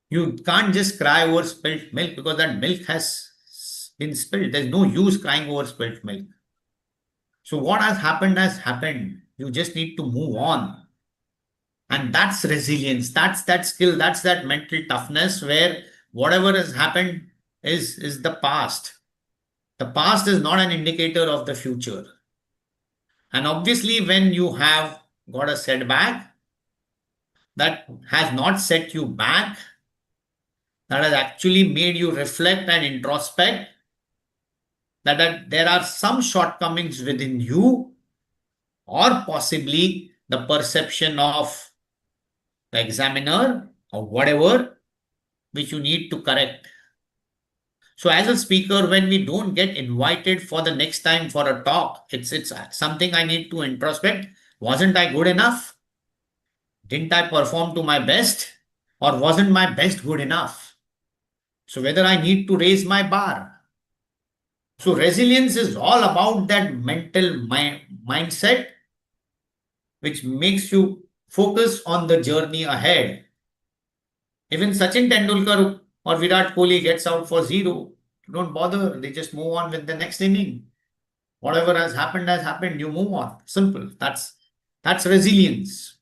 You can't just cry over spilt milk because that milk has been spilled. There's no use crying over spilt milk. So what has happened. You just need to move on. And that's resilience. That's that skill. That's that mental toughness where whatever has happened is the past. The past is not an indicator of the future. And obviously, when you have got a setback that has not set you back, that has actually made you reflect and introspect, that there are some shortcomings within you, or possibly the perception of the examiner or whatever, which you need to correct. So as a speaker, when we don't get invited for the next time for a talk, it's something I need to introspect. Wasn't I good enough? Didn't I perform to my best? Or wasn't my best good enough? So whether I need to raise my bar. So resilience is all about that mental mindset which makes you focus on the journey ahead. Even Sachin Tendulkar or Virat Kohli gets out for zero. Don't bother. They just move on with the next inning. Whatever has happened. You move on. Simple. That's resilience.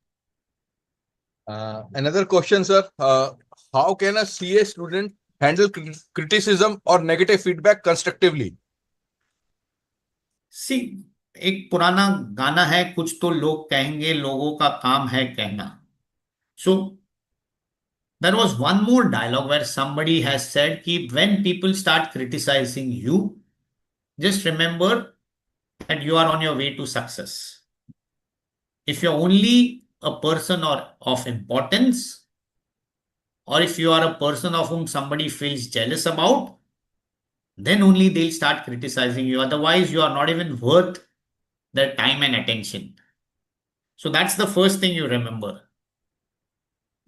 Another question, sir. How can a CA student handle criticism or negative feedback constructively? सी एक पुराना गाना है, कुछ तो लोग कहेंगे, लोगों का काम है कहना. So there was one more dialogue where somebody has said कि when people start criticizing you, just remember that you are on your way to success. If you're only a person of importance, or if you are a person of whom somebody feels jealous about, then only they'll start criticizing you. Otherwise, you are not even worth their time and attention. So that's the first thing you remember.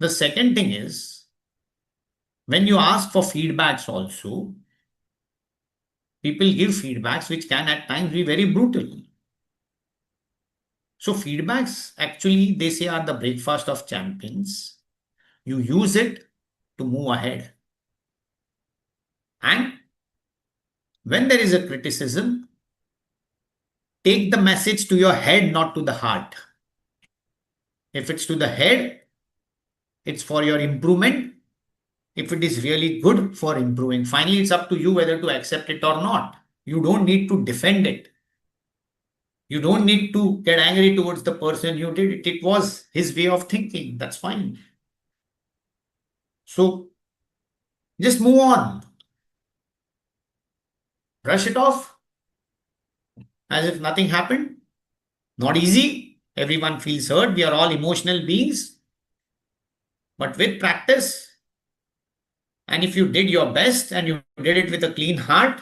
The second thing is, when you ask for feedbacks also, people give feedbacks which can at times be very brutal. So feedbacks actually, they say, are the breakfast of champions. You use it to move ahead. And when there is a criticism, take the message to your head, not to the heart. If it's to the head, it's for your improvement. If it is really good, for improving. Finally, it's up to you whether to accept it or not. You don't need to defend it. You don't need to get angry towards the person you did it. It was his way of thinking. That's fine. So just move on. Brush it off as if nothing happened. Not easy. Everyone feels hurt. We are all emotional beings. But with practice, and if you did your best and you did it with a clean heart,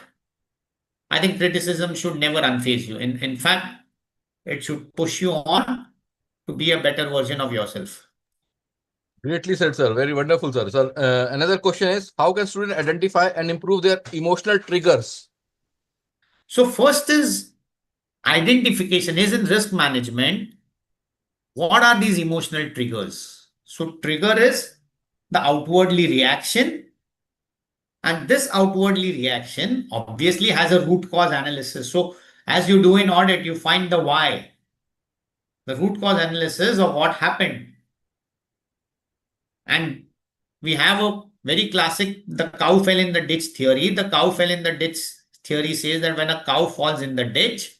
I think criticism should never unfaze you. In fact, it should push you on to be a better version of yourself. Greatly said, sir. Very wonderful, sir. Sir, another question is, how can students identify and improve their emotional triggers? So first is identification. Is in risk management. What are these emotional triggers? So trigger is the outwardly reaction, and this outwardly reaction obviously has a root cause analysis. So as you do in audit, you find the why, the root cause analysis of what happened. And we have a very classic, the cow fell in the ditch theory. The cow fell in the ditch theory says that when a cow falls in the ditch,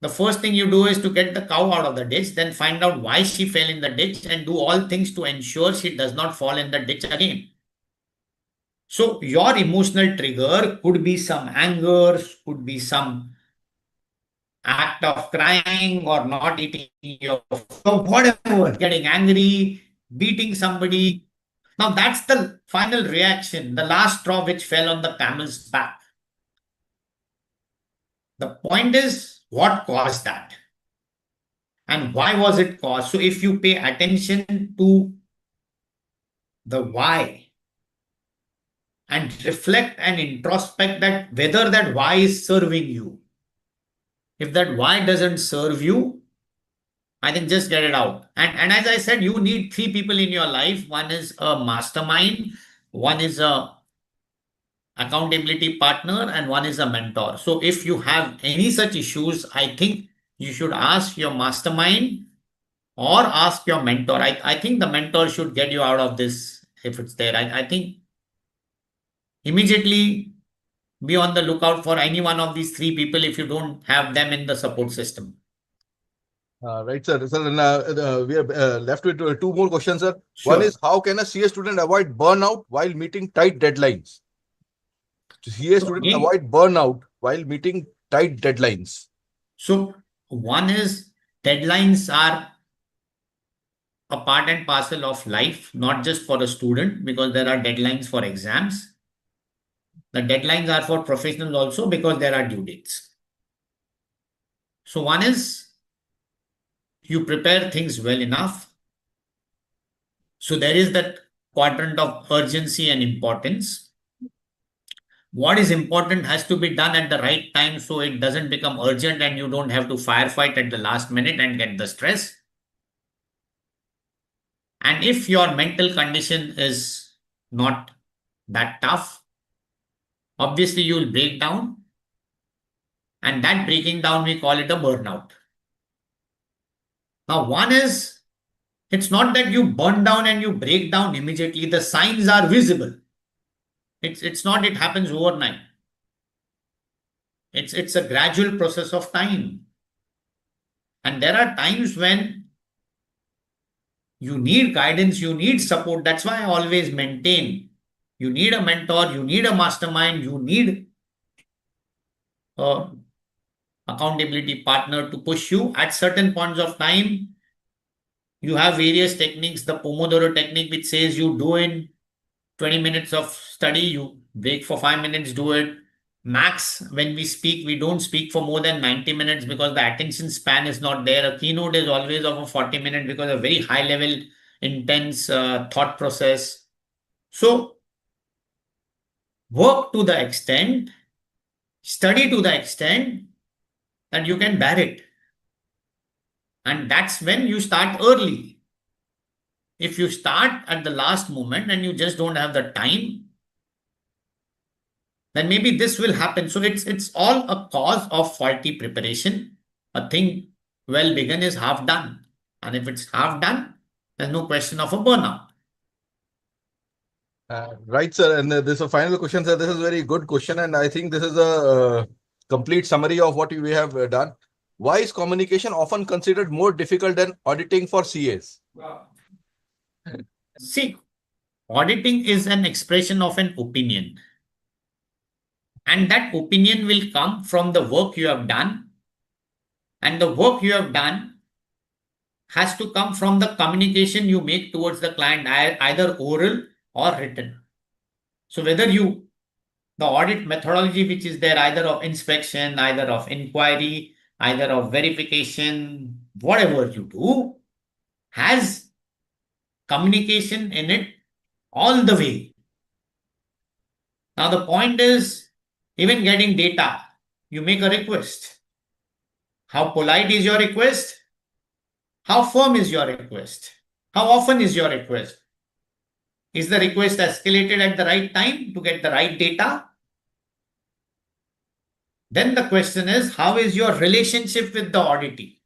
the first thing you do is to get the cow out of the ditch, then find out why she fell in the ditch and do all things to ensure she does not fall in the ditch again. So your emotional trigger could be some anger, could be some act of crying or not eating your food, whatever, getting angry, beating somebody. Now that's the final reaction, the last straw which fell on the camel's back. The point is, what caused that? And why was it caused? So if you pay attention to the why and reflect and introspect that whether that why is serving you. If that why doesn't serve you, I think just get it out. And as I said, you need three people in your life. One is a mastermind, one is a accountability partner, and one is a mentor. So if you have any such issues, I think you should ask your mastermind or ask your mentor. I think the mentor should get you out of this if it's there. I think immediately be on the lookout for any one of these three people if you don't have them in the support system. Right, sir. Sir, and, we are left with two more questions, sir. Sure. One is, how can a CA student avoid burnout while meeting tight deadlines? CA So student again, avoid burnout while meeting tight deadlines. so one is deadlines are a part and parcel of life, not just for a student, because there are deadlines for exams. The deadlines are for professionals also because there are due dates. So one is you prepare things well enough. So there is that quadrant of urgency and importance. What is important has to be done at the right time so it doesn't become urgent and you don't have to firefight at the last minute and get the stress. And if your mental condition is not that tough, obviously you will break down. And that breaking down, we call it a burnout. Now, one is, it's not that you burn down and you break down immediately. The signs are visible. It's not, it happens overnight. It's a gradual process of time. And there are times when you need guidance, you need support. That's why I always maintain you need a mentor, you need a mastermind, you need a accountability partner to push you at certain points of time. You have various techniques, the Pomodoro technique, which says you do in 20 minutes of study, you break for 5 minutes, do it. Max, when we speak, we don't speak for more than 90 minutes because the attention span is not there. A keynote is always of a 40 minute because a very high level, intense thought process. So work to the extent, study to the extent that you can bear it. And that's when you start early. If you start at the last moment and you just don't have the time, then maybe this will happen. So it's all a cause of faulty preparation. A thing well begun is half done. And if it's half done, there's no question of a burnout. Right, sir. And this is a final question, sir. This is a very good question. And I think this is a complete summary of what we have done. Why is communication often considered more difficult than auditing for CAs? See, auditing is an expression of an opinion. And that opinion will come from the work you have done. And the work you have done has to come from the communication you make towards the client, either oral or written. So whether the audit methodology which is there, either of inspection, either of inquiry, either of verification, whatever you do, has communication in it all the way. Now the point is, even getting data, you make a request. How polite is your request? How firm is your request? How often is your request? Is the request escalated at the right time to get the right data? Then the question is, how is your relationship with the auditee?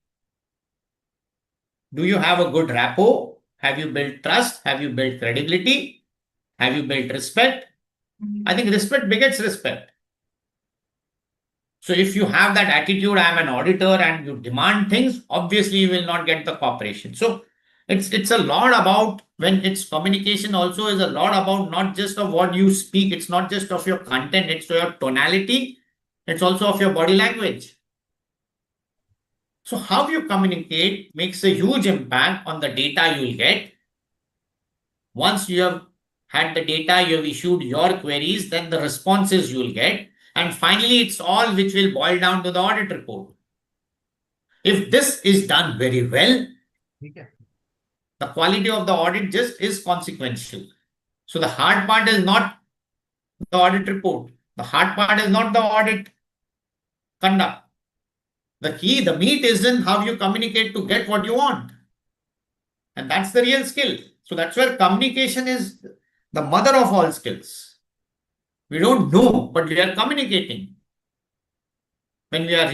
Do you have a good rapport? Have you built trust? Have you built credibility? Have you built respect? I think respect begets respect. So if you have that attitude, I'm an auditor, and you demand things, obviously you will not get the cooperation. So it's a lot about, when it's communication also is a lot about not just of what you speak, it's not just of your content, it's your tonality, it's also of your body language. So how you communicate makes a huge impact on the data you will get. Once you have had the data, you have issued your queries, then the responses you will get. And finally, it's all which will boil down to the audit report. If this is done very well, the quality of the audit just is consequential. So the hard part is not the audit report. The hard part is not the audit conduct. The key, the meat is in how you communicate to get what you want. And that's the real skill. So that's where communication is the mother of all skills. We don't know, but we are communicating. When we are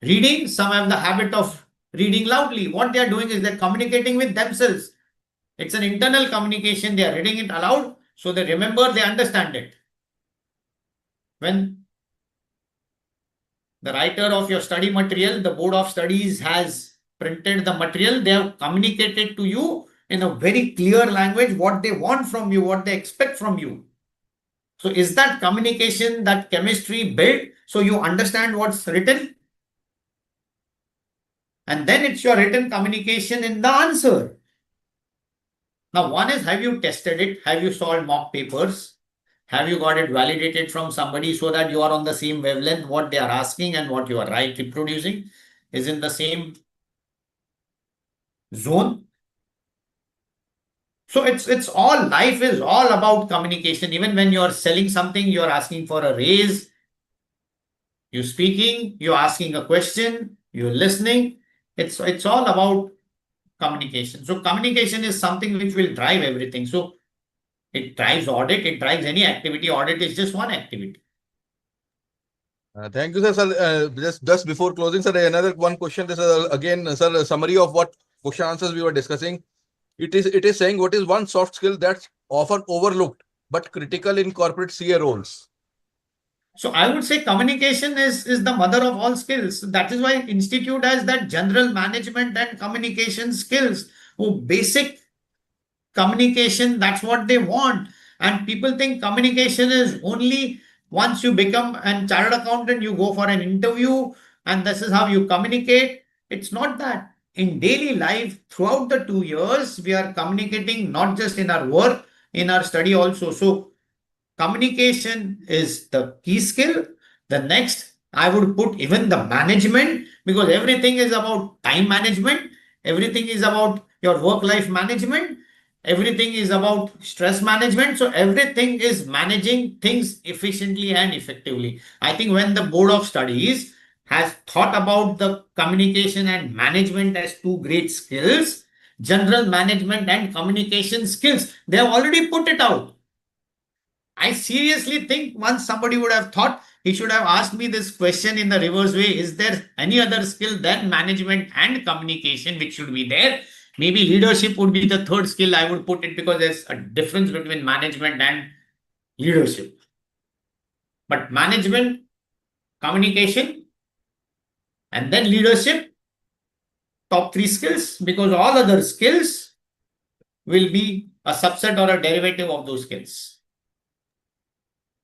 reading, some have the habit of reading loudly. What they are doing is they're communicating with themselves. It's an internal communication. They are reading it aloud, so they remember, they understand it. When the writer of your study material, the board of studies has printed the material, they have communicated to you in a very clear language what they want from you, what they expect from you. So is that communication, that chemistry built so you understand what's written? And then it's your written communication in the answer. Now, one is, have you tested it? Have you solved mock papers? Have you got it validated from somebody so that you are on the same wavelength? What they are asking and what you are reproducing is in the same zone. So it's all, life is all about communication. Even when you're selling something, you're asking for a raise, you're speaking, you're asking a question, you're listening. It's all about communication. So communication is something which will drive everything. So it drives audit, it drives any activity. Audit is just one activity. Thank you, sir. Sir, just before closing, sir, another one question. This is again, sir, a summary of what question answers we were discussing. It is saying what is one soft skill that's often overlooked but critical in corporate CA roles. So I would say communication is the mother of all skills. That is why institute has that general management and communication skills. Oh, basic communication, that's what they want. And people think communication is only once you become a chartered accountant, you go for an interview and this is how you communicate. It's not that. In daily life, throughout the 2 years, we are communicating not just in our work, in our study also. So communication is the key skill. The next, I would put even the management, because everything is about time management, everything is about your work life management, everything is about stress management. So everything is managing things efficiently and effectively. I think when the board of studies has thought about the communication and management as two great skills, general management and communication skills, they have already put it out. I seriously think once somebody would have thought, he should have asked me this question in the reverse way. Is there any other skill than management and communication which should be there? Maybe leadership would be the third skill I would put it, because there's a difference between management and leadership. But management, communication, and then leadership, top three skills, because all other skills will be a subset or a derivative of those skills.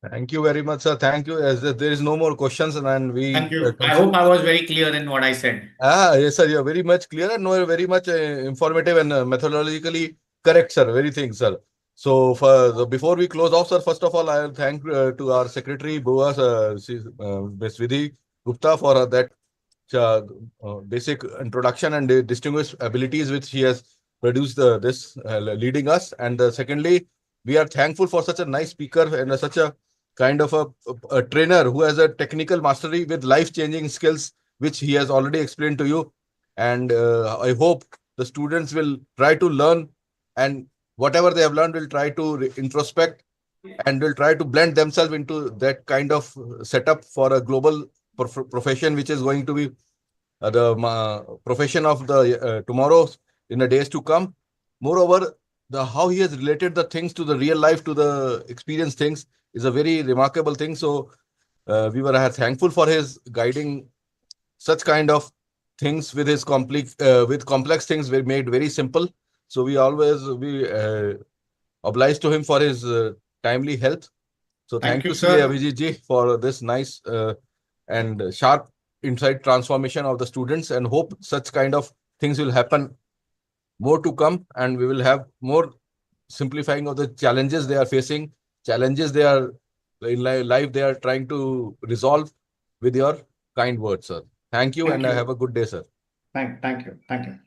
Thank you very much, sir. Thank you. As there is no more questions, and we Thank you. I hope I was very clear in what I said. Yes, sir. You're very much clear and very much informative and methodologically correct, sir. Very thing, sir. So, before we close off, sir, first of all, I'll thank to our secretary, Boas, Ms. Vidhi Gupta, for that basic introduction and the distinguished abilities which he has produced this leading us. And secondly, we are thankful for such a nice speaker and such a kind of a trainer who has a technical mastery with life-changing skills, which he has already explained to you. And I hope the students will try to learn, and whatever they have learned will try to introspect and will try to blend themselves into that kind of setup for a global profession, which is going to be the profession of the tomorrow in the days to come. Moreover, the how he has related the things to the real life, to the experience things, is a very remarkable thing. So we were thankful for his guiding such kind of things with his complex things were made very simple. So we always be obliged to him for his timely help. So Thank thank you, you, CA sir. Abhijit ji, for this nice and sharp insight transformation of the students, and hope such kind of things will happen more to come, and we will have more simplifying of the challenges they are facing, challenges they are in life they are trying to resolve with your kind words, sir. Thank you, Thank and have you. a good day, sir. Thank you. Thank you.